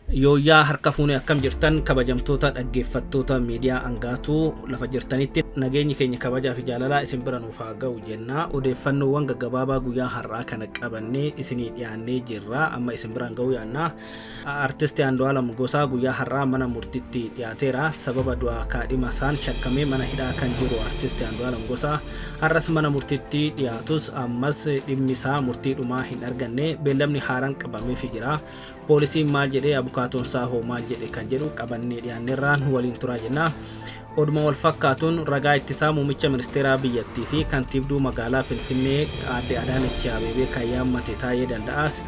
Yooyaa harka fuunee akkam jirtan kabajamtoota dhaggeeffattoota miidiyaa Angaatuu lafa jirtanitti nageenyi keenya kabajaa fi jaalalaa isin bira nuuf haa ga'u jennaa. Odeeffannoowwan gaggabaabaa guyyaa har'aa kana qabannee isinii dhiyaannee jirra. Amma isin biraan ga'uu yaannaa. Artisti Andu'aalam Gosaa guyyaa har'aa mana murtiitti dhiyaateera. Sababa du'aa kaadhima isaan shakkamee mana hidhaa kan jiru artisti Andu'aalam Gosaa har'as mana murtiitti dhiyaatus ammas dhimmi isaa murtiidhumaa hin arganne. Beellamni haaraan qabameefii jira. Poolisiin maal jedhee abukaatoon isaa hoo maal jedhe kan jedhu qabannee dhiyaanneerraan waliin turaa jenna. Oduma wal fakkaatuun ragaa ittisaa muummicha ministeeraa biyyattii fi kantiibduu magaalaa Finfinnee aadde Adaanech Abeebee kan yaammate Taayee Danda'aas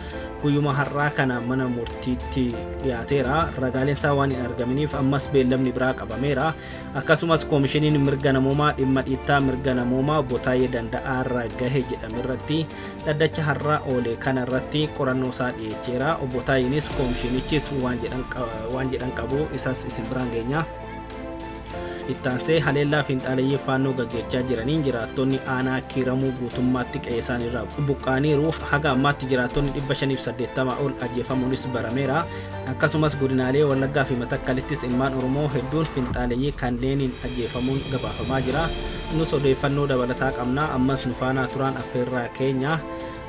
guyyuma har'aa kana mana murtiitti dhiyaateera. Ragaaleen isaa waan hin argaminiif ammas beellamni biraa qabameera. Akkasumas koomishiniin mirga namoomaa dhimma dhiittaa mirga namoomaa obbo Taayee Danda'aa irra gahe jedhame irratti dhaddacha har'aa oole kana irratti qorannoo isaa dhiyeesseera. Obbo Taayenis koomishinichis waan jedhan qabu isas isin biraan geenya. Ittaansee haleellaa fiinxaaleeyyii faannoo gaggeechaa jiraniin jiraattonni aanaa kiiramuu guutummaatti qe'ee isaaniirraa buqqaaniiru. Haga ammaatti jiraattonni 580 ol ajjeefamuunis barameera. Akkasumas godinaalee Wallaggaa fi Matakkalittis ilmaan Oromoo hedduun fiinxaaleeyyii kanneeniin ajjeefamuun gabaafamaa jira. Nus odeeffannoo dabalataa qabna. Ammas nu faana turaan affeerraa keenya.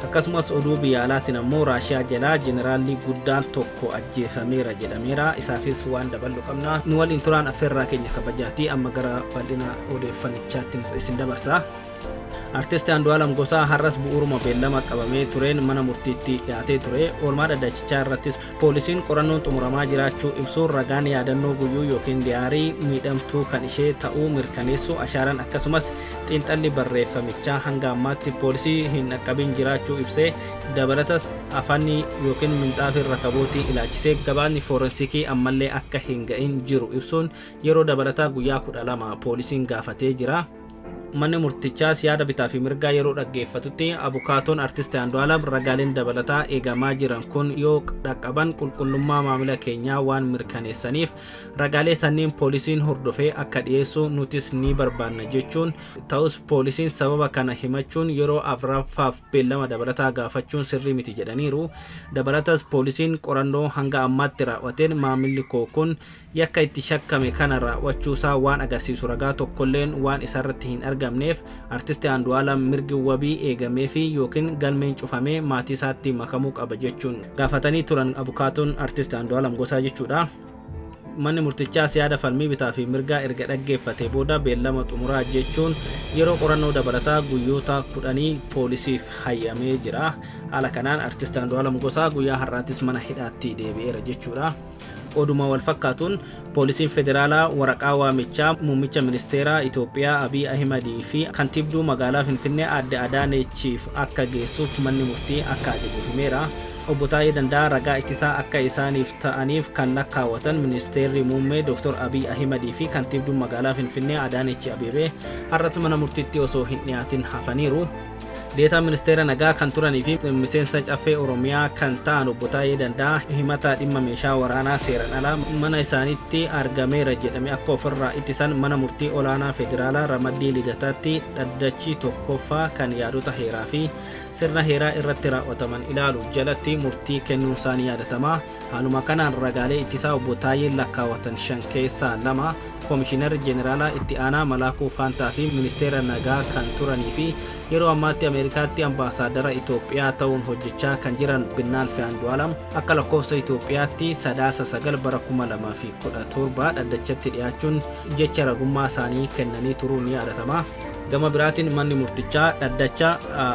Akkasumas oduu biyya alaatiin ammoo Raashiyaa jalaa jeneraalli guddaan tokko ajjeefameera jedhameera. Isaafis waan daballu qabna. Nu waliin turaan affeerraa keenya kabajaatii amma gara bal'ina odeeffannichaatti isin dabarsa. Artisti Andu'aalam Gosaa har'as bu'uuruma beellama qabamee tureen mana murtiitti dhiyaatee ture. Oolmaa dhaddachichaa irrattis poolisiin qorannoon xumuramaa jiraachuu ibsuun ragaan yaadannoo guyyuu yookiin diyaarii miidhamtuu kan ishee ta'uu mirkaneessu ashaaraan akkasumas xiinxalli barreeffamichaa hanga ammaatti poolisii hin dhaqqabin jiraachuu ibsee dabalatas afaanii yookiin minxaafii rakabootii ilaalchisee gabaasni foorensikii ammallee akka hin ga'in jiru ibsuun yeroo dabalataa guyyaa 12 poolisiin gaafatee jira. Manni murtichaas yaada bitaa fi mirgaa yeroo dhaggeeffatutti abukaatoon artisti Andu'aalam ragaaleen dabalataa eegamaa jiran kun yoo dhaqqaban qulqullummaa maamila keenyaa waan mirkaneessaniif ragaalee sanniin poolisiin hordofee akka dhiyeessu nutis ni barbaanna jechuun ta'us poolisiin sababa kana himachuun yeroo afuraffaaf beellama dabalataa gaafachuun sirrii miti jedhaniiru. Dabalatas poolisiin qorannoo hanga ammaatti raawwateen maamilli koo kun yakka itti shakkame kana raawwachuusaa waan agarsiisu ragaa tokkolleen waan isarratti hin argamneef artisti Andu'aalam mirgi wabii eegamee fi yookiin galmeen cufamee maatii isaatti makamuu qaba jechuun gaafatanii turan abukaatoon artisti Andu'aalam Gosaa jechuudha. Manni murtichaas yaada falmii bitaa fi mirgaa erga dhaggeeffatee booda beellama xumuraa jechuun yeroo qorannoo dabalataa guyyoota 10 poolisiif hayyamee jira. Haala kanaan artisti Andu'aalam Gosaa guyyaa har'aattis mana hidhaatti deebi'eera jechuudha. Oduma wal fakkaatuun poolisiin federaalaa waraqaa waamichaa muummicha ministeeraa Itoophiyaa Abiy Ahimad fi kantiibduu magaalaa Finfinnee aadde Adaanechiif akka geessuuf manni murtii akka ajaju himeera. Obbo Taayee Danda'aa ragaa ittisaa akka isaaniif ta'aniif kan lakkaawwatan ministeerri muummee Dr. Abiy Ahimad fi kantiibduu magaalaa Finfinnee Adaanech Abeebee har'as mana murtiitti osoo hin dhiyaatin hafaniiru. Deetaa ministeera nagaa kan turanii fi miseensa caffee Oromiyaa kan ta'an obbo Taayee Danda'aa himata dhimma meeshaa waraanaa seeraan alaa mana isaaniitti argameera jedhame akka ofirraa ittisan mana murtii olaanaa federaalaa Ramaddii Lidataatti dhaddachi tokkoffaa kan yaadota heeraa fi sirna heeraa irratti raawwataman ilaaluuf jalatti murtii kennuun isaanii yaadatama. Haaluma kanaan ragaalee ittisaa obbo Taayeen lakkaawwatan 5 keessaa 2 Koomishinar Jeneraalaa itti aanaa Malaakuu Faantaa fi ministeera nagaa kan turanii fi yeroo ammaatti Ameerikaatti ambaasaadara Itoophiyaa ta'uun hojjechaa kan jiran Binaalfi Andu'aalam akka lakkoofsa Itoophiyaatti sadaasa 9 bara 2017 dhaddachatti dhiyaachuun jecha ragummaa isaanii kennanii turuun ni yaadatama. Gama biraatiin manni murtichaa dhaddacha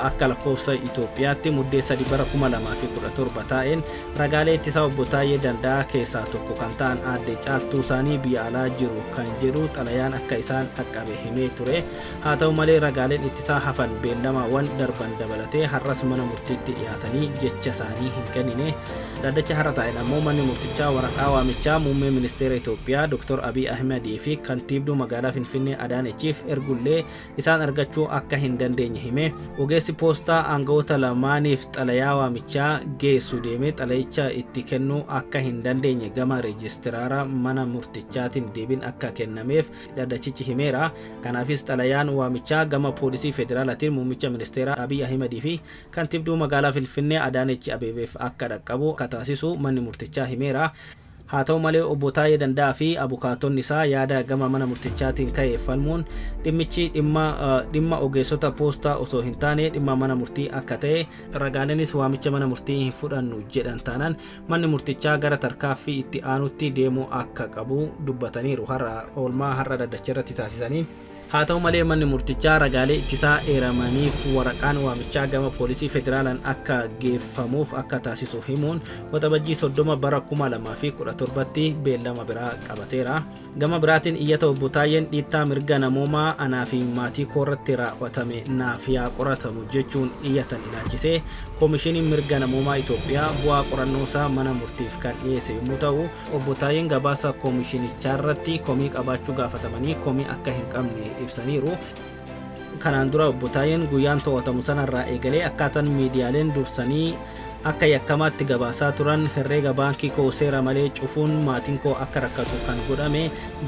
akka lakkoofsa Itoophiyaatti muddee 3 bara 2017 taa'een ragaalee ittisaa obbo Taayee Danda'aa keessaa tokko kan ta'an aadde Caaltuu isaanii biyya alaa jiru kan jedhu xalayaan akka isaan dhaqqabe himee ture. Haa ta'u malee ragaaleen ittisaa hafan beellamaawwan darban dabalatee har'as mana murtiitti dhiyaatanii jecha isaanii hin kennine. Dhaddacha har'a taa'een ammoo manni murtichaa waraqaa waamichaa muummee ministeera Itoophiyaa Dr. Abiy Ahimad fi kantiibduu magaalaa Finfinnee Adaanechiif ergullee isaan argachuu akka hin dandeenye hime. Ogeessi poostaa aangawoota lamaaniif xalayaa waamichaa geessu deemee xalayicha itti kennuu akka hin dandeenye gama reejistiraara mana murtichaatiin deebiin akka kennameef dhaddachichi himeera. Kanaafis xalayaan waamichaa gama poolisii federaalaatiin muummicha ministeera Abiy Ahimad fi kantiibduu magaalaa Finfinnee Adaanech Abeebeef akka dhaqqabu taasisu manni murtichaa himeera. haa ta'u malee obbo Taayee Danda'a fi abukaatonni isaa yaada gama mana murtichaatiin ka'e falmuun dhimmichi dhimma ogeessota poostaa osoo hin taane dhimma mana murtii akka ta'e ragaaleenis waamicha mana murtii hin fudhannu jedhan taanaan manni murtichaa gara tarkaaffii itti aanutti deemuu akka qabu dubbataniiru oolmaa har'a dhaddacha irratti taasisaniin. haa ta'u malee manni murtichaa ragaalee ittisaa eeramaniif waraqaan waamichaa gama poolisii federaalaan akka geeffamuuf akka taasisu himuun waxabajjii 30 bara 2017tti beellama biraa qabateera. Gama biraatiin iyyata obbo Taayeen dhiittaa mirga namoomaa anaa fi maatii koorratti raawwatame naaf yaa qoratamu jechuun iyyatan ilaalchisee koomishiniin mirga namoomaa Itoophiyaa bu'aa qorannoo isaa mana murtiif kan dhiyeesse yommuu ta'u obbo Taayeen gabaasa koomishinicharratti komii qabaachuu gaafatamanii komii akka hin qabne ibsaniiru. Kanaan dura obbo Taayeen guyyaan to'atamu sanarraa eegalee akkaataan miidiyaaleen dursanii akka yakkamaatti gabaasaa turan herreega baankii koo seera malee cufuun maatiin koo akka rakkatu kan godhame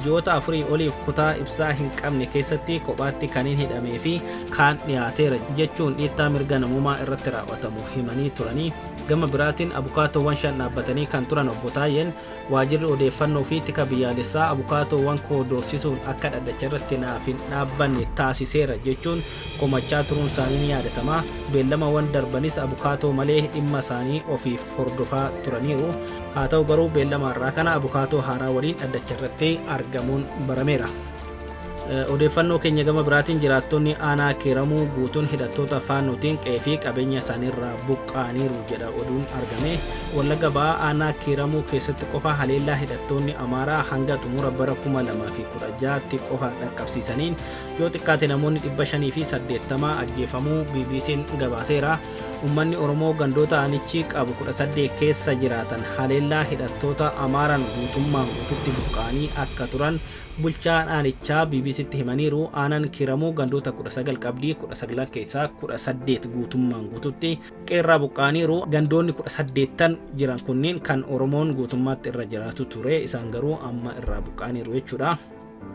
ji'oota 4 oliif kutaa ibsaa hin qabne keessatti kophaatti kaniin hidhamee fi kaan dhiyaateera jechuun dhiittaa mirga namoomaa irratti raawwatamu himanii turanii. Gama biraatiin abukaatoowwan 5 dhaabbatanii kan turan obbo Taayeen waajirri odeeffannoo fi tika biyyaalessaa abukaatoowwan koo doorsisuun akka dhaddacha irratti naaf hin dhaabbanne taasiseera jechuun komachaa turuun isaanii ni yaadatama. Beellamawwan darbanis abukaatoo malee dhimma isaanii ofiif hordofaa turaniiru. haa ta'u garuu beellama irraa kana abukaatoo haaraa waliin dhaddacha irratti argamuun barameera. Odeeffannoo keenya gama biraatiin jiraattonni aanaa Kiiramuu guutuun hidhattoota faannootiin qe'ee fi qabeenya isaaniirraa buqqaaniiru jedha oduun argame. Wallagga Ba'aa aanaa Kiiramuu keessatti qofa haleellaa hidhattoonni Amaaraa hanga xumura bara 2016tti qofa dhaqqabsiisaniin yoo xiqqaate namoonni 580 ajjeefamuu BBC'n gabaaseera. Uummanni Oromoo gandoota aanichi qabu 18 keessa jiraatan haleellaa hidhattoota Amaaraan guutummaan guututti buqqaanii akka turan bulchaan aanichaa BBC'tti himaniiru. Aanaan Kiiramuu gandoota 19 qabdii 19 keessaa 18 guutummaan guututti qeerraa buqqaaniiru. Gandoonni 18 jiran kunniin kan Oromoon guutummaatti irra jiraatu ture, isaan garuu amma irraa buqqaaniiru jechuudha.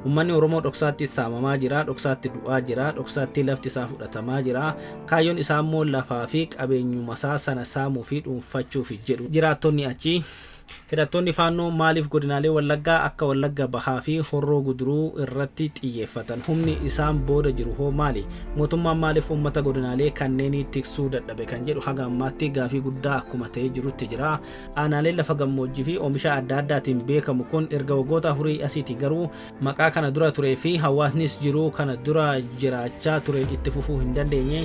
Uummanni Oromoo dhoksaatti saamamaa jira, dhoksaatti du'aa jira, dhoksaatti lafti isaa fudhatamaa jira. Kaayyoon isaa immoo lafaa fi qabeenyuma isaa sana saamuu fi dhuunfachuuf jedhu jiraattonni achi. Hidhattoonni faannoo maaliif godinaalee Wallaggaa akka Wallagga Bahaa fi Horroo Guduruu irratti xiyyeeffatan? Humni isaan booda jiru hoo maali? Mootummaan maaliif uummata godinaalee kanneenii tiksuu dadhabe kan jedhu haga ammaatti gaafii guddaa akkuma ta'ee jirutti jira. Aanaaleen lafa gammoojjii fi oomisha adda addaatiin beekamu kun erga waggoota 4 asiiti garuu maqaa kana dura turee fi hawaasnis jiruu kana dura jiraachaa ture itti fufuu hin dandeenye.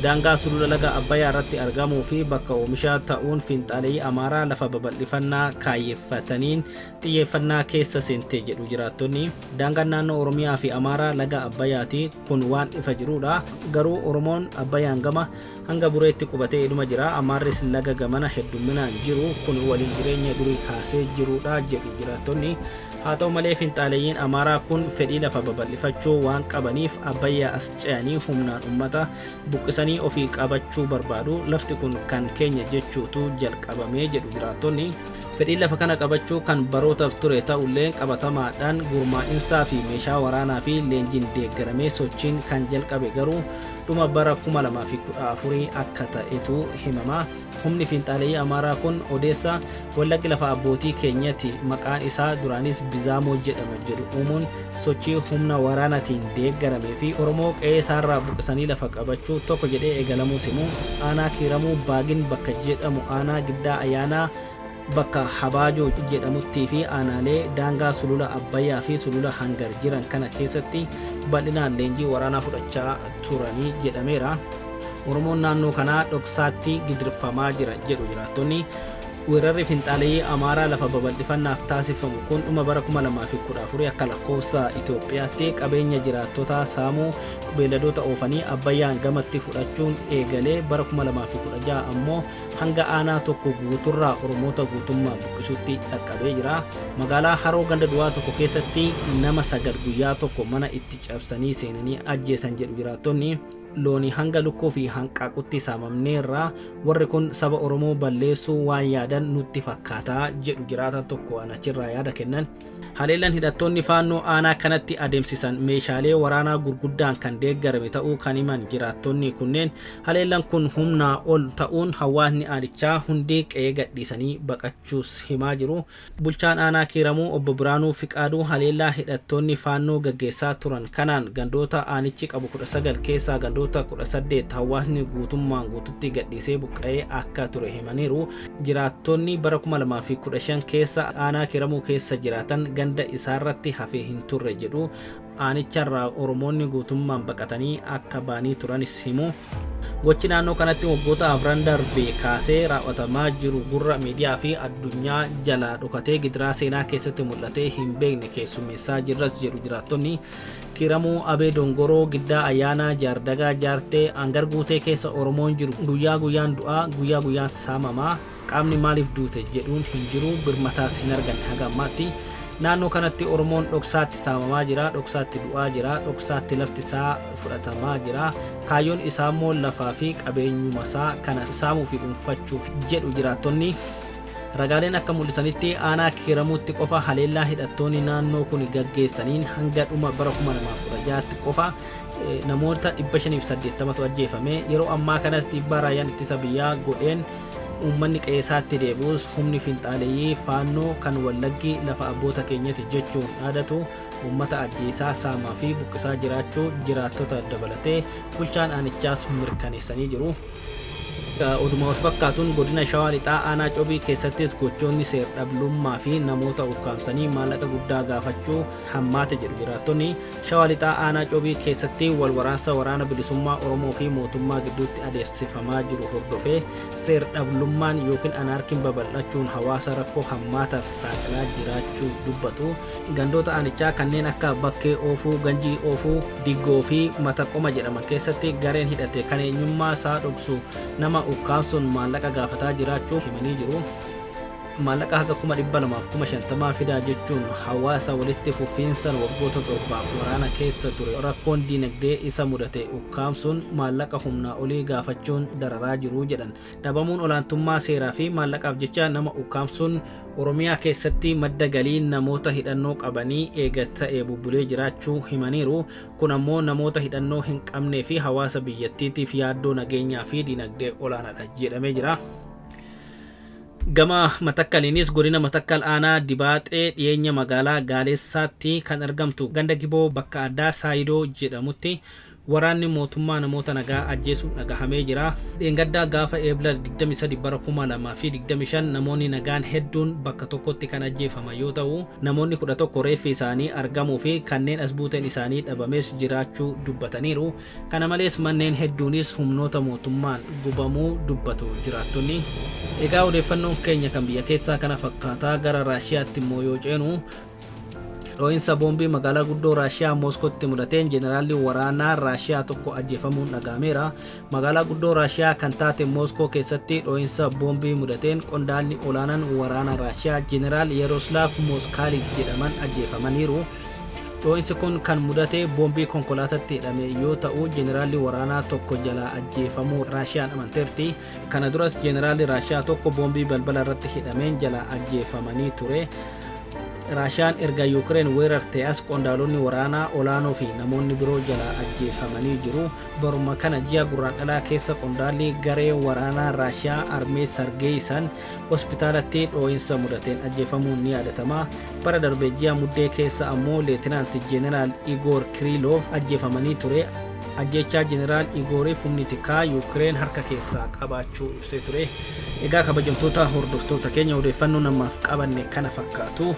Daangaa sulula laga Abbayyaa irratti argamuu fi bakka oomishaa ta'uun fiinxaalee Amaaraa lafa babal'ifannaa kaayeffataniin xiyyeeffannaa keessa seentee jedhu jiraattonni. Daangaan naannoo Oromiyaa fi Amaaraa laga Abbayyaati kun waan ifa jirudha. Garuu Oromoon Abbayyaan gama hanga bureetti qubatee dhuma jira. Amaarris laga gamana hedduminaan jiru kun waliin jireenya durii kaasee jirudha jedhu jiraattonni. Haa ta'u malee fiinxaaleeyyiin Amaaraa kun fedhii lafa babal'ifachuu waan qabaniif Abbayyaa as ce'anii humnaan uummata buqqisanii ofii qabachuu barbaadu. Lafti kun kan keenya jechuutu jalqabamee jedhu jiraattonni. Fedhii lafa kana qabachuu kan barootaaf ture ta'ullee qabatamaadhaan gurmaa'insaa fi meeshaa waraanaa fi leenjiin deeggaramee sochiin kan jalqabe garuu dhuma bara 2014 akka ta'etu himama. Humni fiinxaaleeyyii Amaaraa kun odeessa Wallaggi lafa abbootii keenyatti maqaan isaa duraanis Bizaamoo jedhama jedhu uumuun sochii humna waraanaatiin deeggaramee fi Oromoo qe'ee isaarraa buqqisanii lafa qabachuu tokko jedhee eegalamuus himu. Aanaa Kiiramuu Baagin bakka jedhamu, aanaa Giddaa Ayyaanaa bakka Habaajoo jedhamuttii fi aanaalee daangaa sulula Abbayyaa fi sulula Hangar jiran kana keessatti bal'inaan leenjii waraanaa fudhachaa turanii jedhameera. Oromoon naannoo kanaa dhoksaatti gidirfamaa jira jedhu jiraattonni. Weerarri fiinxaaleeyyii Amaaraa lafa babal'ifannaaf taasifamu kun dhuma bara 2014 akka lakkoofsa Itoophiyaatti qabeenya jiraattotaa saamuu, beelladoota oofanii Abbayyaan gamatti fudhachuun eegalee bara 2016 ammoo hanga aanaa tokko guuturraa Oromoota guutummaa buqqisuutti dhaqqabee jira. Magaalaa Haroo ganda duwwaa tokko keessatti nama 9 guyyaa tokko mana itti cabsanii seenanii ajjeesan jedhu jiraattonni. loonii hanga lukkuu fi hanqaaqutti saamamneerra warri kun saba Oromoo balleessuu waan yaadan nutti fakkaataa jedhu jiraatan tokko achirraa yaada kennan. Haleellaan hidhattoonni faannoo aanaa kanatti adeemsisan meeshaalee waraanaa gurguddaan kan deeggarame ta'uu kan himan jiraattonni kunneen haleellaan kun humnaa ol ta'uun hawaasni aanichaa hundi qe'ee gadhiisanii baqachuus himaa jiru. Bulchaan aanaa Kiiramuu obbo Biraanuu Fiqaaduu haleellaa hidhattoonni faannoo gaggeessaa turan kanaan gandoota aanichi qabu 19 keessaa gandoota 18 hawaasni guutummaan guututti gadhiisee buqqa'ee akka ture himaniiru. Jiraattonni bara 2015 keessa aanaa Kiiramuu keessa jiraatan ganda isaarratti hafee hin turre jedhu aanicharraa Oromoonni guutummaan baqatanii akka baanii turanis himu. Gochi naannoo kanatti waggoota afran darbee kaasee raawwatamaa jiru gurra miidiyaa fi addunyaa jalaa dhokatee gidiraa seenaa keessatti mul'atee hin beekne keessummeessaa jirras jedhu jiraattonni. Kiiramuu, Abee Dongoroo, Giddaa Ayyaanaa, Jaardagaa, Jaartee, Angar Guutee keessa Oromoon jiru guyyaa guyyaan du'aa, guyyaa guyyaan saamamaa. Qaamni maaliif duute jedhuun hin jiru, birmataas hin arganne haga ammaatti. Naannoo kanatti Oromoon dhoksaatti saamamaa jira, dhoksaatti du'aa jira, dhoksaatti lafti isaa fudhatamaa jira. Kaayyoon isaa immoo lafaa fi qabeenyuma isaa kana saamuu fi dhuunfachuuf jedhu jiraattonni. Ragaaleen akka mul'isanitti aanaa Kiiramuutti qofa haleellaa hidhattoonni naannoo kun gaggeessaniin hanga dhuma bara 2016tti qofa namoota 580tu ajjeefame. Yeroo ammaa kanas dhiibbaa raayyaan ittisa biyyaa godheen uummanni qe'eesaatti deebi'us humni finxaaleeyyii faannoo kan Wallaggi lafa abboota keenyatti jechuun dhaadatu uummata ajjeesaa saamaa fi buqqisaa jiraachuu jiraattota dabalatee bulchaan aanichaas mirkaneessanii jiru. Oduma wal fakkaatuun godina Shawaa Lixaa aanaa Cobii keessattis gochoonni seer-dhablummaa fi namoota ukkaamsanii maallaqa guddaa gaafachuu hammaate jedhu jiraattonni. Shawaa Lixaa aanaa Cobii keessatti wal waraansa waraana bilisummaa Oromoo fi mootummaa gidduutti adeemsifamaa jiru hordofee seer-dhablummaan yookiin anaarkiin babal'achuun hawaasa rakkoo hammaataaf saaxilaa jiraachuu dubbatu. Gandoota aanichaa kanneen akka Bakkee Oofuu, Ganjii Oofuu, Diggoo fi Mataqoma jedhaman keessatti gareen hidhate kan eenyummaa isaa dhoksu nama ukkaamsuun maallaqa gaafataa jiraachuu himanii jiru. Maallaqa haga 250,000 fidaa jechuun hawaasa walitti fufiinsan waggoota torbaaf waraana keessa ture rakkoon diinagdee isa mudate ukkaamsuun maallaqa humnaa olii gaafachuun dararaa jiru jedhan. Dhabamuun olaantummaa seeraa fi maallaqaaf jecha nama ukkaamsuun Oromiyaa keessatti madda galii namoota hidhannoo qabanii eegata'ee bubbulee jiraachuu himaniiru. Kun ammoo namoota hidhannoo hin qabnee fi hawaasa biyyattiitiif yaaddoo nageenyaa fi diinagdee olaanaadha jedhamee jira. Gama Matakkaliinis godina Matakkal aanaa Dibaaxee dhiyeenya magaalaa Gaaleessaatti kan argamtu ganda Giboo bakka addaa Saayidoo jedhamutti waraanni mootummaa namoota nagaa ajjeesuun dhagahamee jira. Dheengaddaa gaafa eebla 23 bara 2025 namoonni nagaan hedduun bakka tokkotti kan ajjeefaman yoo ta'u namoonni 11 reeffi isaanii argamuu fi kanneen as buuteen isaanii dhabamees jiraachuu dubbataniiru. Kana malees manneen hedduunis humnoota mootummaan gubamuu dubbatu jiraattonni. Egaa odeeffannoon keenya kan biyya keessaa kana fakkaataa gara Raashiyaatti immoo yoo ceenu dhoo'insa boombii magaalaa guddoo Raashiyaa Mooskootti mudateen jeneraalli waraanaa Raashiyaa tokko ajjeefamuun dhagahameera. Magaalaa guddoo Raashiyaa kan taate Mooskoo keessatti dhoo'insa boombii mudateen qondaalli olaanaan waraana Raashiyaa jeneraal Yeroslaaf Mooskaaliif jedhaman ajjeefamaniiru. Dhoo'insi kun kan mudate boombii konkolaataatti hidhame yoo ta'u jeneraalli waraanaa tokko jalaa ajjeefamuu Raashiyaan amanteerti. Kana duras jeneraalli Raashiyaa tokko boombii balbala irratti hidhameen jalaa ajjeefamanii ture. Raashiyaan erga Yuukireen weerartee as qondaalonni waraanaa olaanoo fi namoonni biroo jalaa ajjeefamanii jiru. Baruma kana ji'a gurraandhalaa keessa qondaalli garee waraanaa Raashiyaa Armee Sargeeyisan hospitaalatti dhoo'insa mudateen ajjeefamuun ni yaadatama. Bara darbee ji'a muddee keessa ammoo Leetinaanti Jeneraal Igoor Kiriiloof ajjeefamanii ture. Ajjechaa jeneraal Igooriif humni tikaa Yuukireen harka keessaa qabaachuu ibsee ture. Egaa kabajamtoota hordoftoota keenya odeeffannoo namaaf qabanne kana fakkaatu.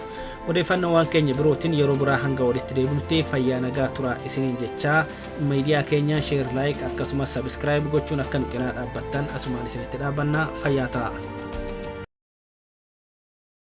Odeeffannoo waan keenya birootiin yeroo biraa hanga walitti deebinutti fayyaa nagaa turaa isiniin jechaa miidiyaa keenya share like akkasumas subscribe gochuun akka nu cinaa dhaabbattan asumaan isinitti dhaabanna fayyaa ta'a.